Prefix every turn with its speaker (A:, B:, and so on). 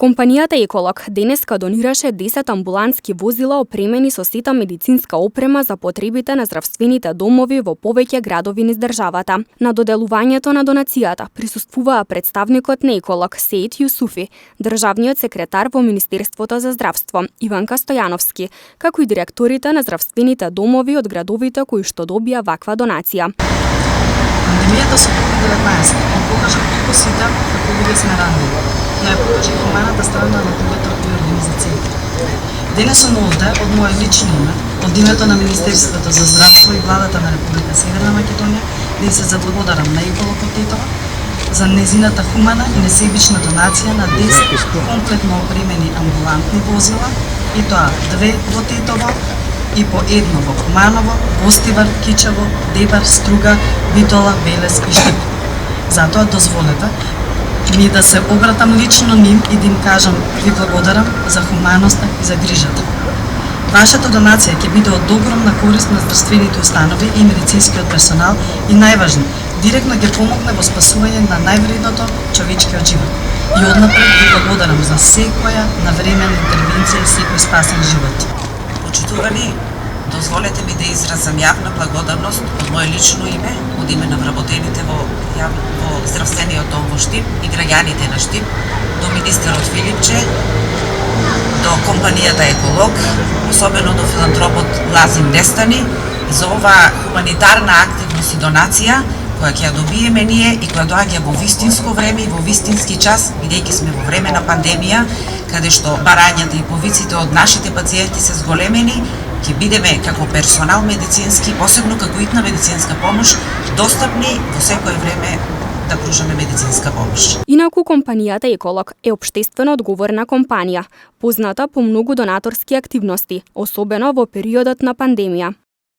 A: Компанијата Еколог денеска донираше 10 амбулантски возила опремени со сета медицинска опрема за потребите на здравствените домови во повеќе градови низ државата. На доделувањето на донацијата присуствуваа представникот на Еколог Сеид Јусуфи, државниот секретар во Министерството за здравство Иванка Стојановски, како и директорите на здравствените домови од градовите кои што добија ваква донација.
B: Пандемијата со COVID-19 покажа колку сите како луѓе сме ранливи, но ја покажа и хуманата страна на луѓето и организациите. Денес сум овде од моје лично име, од името на Министерството за здравство и владата на Република Северна Македонија, да се заблагодарам на Еколог од Титова за незината хумана и несебична донација на 10 комплетно опремени амбулантни возила, и тоа 2 во Титово и по едно во Куманово, Гостивар, Кичево, Дебар, Струга, Битола, Велес и Штип. Затоа дозволете ми да се обратам лично ним и да им кажам ви благодарам за хуманоста и за грижата. Вашата донација ќе биде од огромна корист на здравствените установи и медицинскиот персонал и најважно, директно ќе помогне во спасување на највредното човечкиот живот. И однапред ви благодарам за секоја навременна интервенција и секој спасен живот.
C: Почитувани, дозволете ми да изразам јавна благодарност од моје лично име, од име на вработените во здравствениот дом во Штип и граѓаните на Штип, до министерот Филипче, до компанијата Еколог, особено до филантропот Лазим Нестани, за оваа хуманитарна активност и донација, која ќе ја добиеме ние и која доаѓа во вистинско време и во вистински час, бидејќи сме во време на пандемија, каде што барањата и повиците од нашите пациенти се зголемени, ќе бидеме како персонал медицински, посебно како итна медицинска помош, достапни во секое време да пружаме медицинска помош.
A: Инаку компанијата Еколог е општествено одговорна компанија, позната по многу донаторски активности, особено во периодот на пандемија.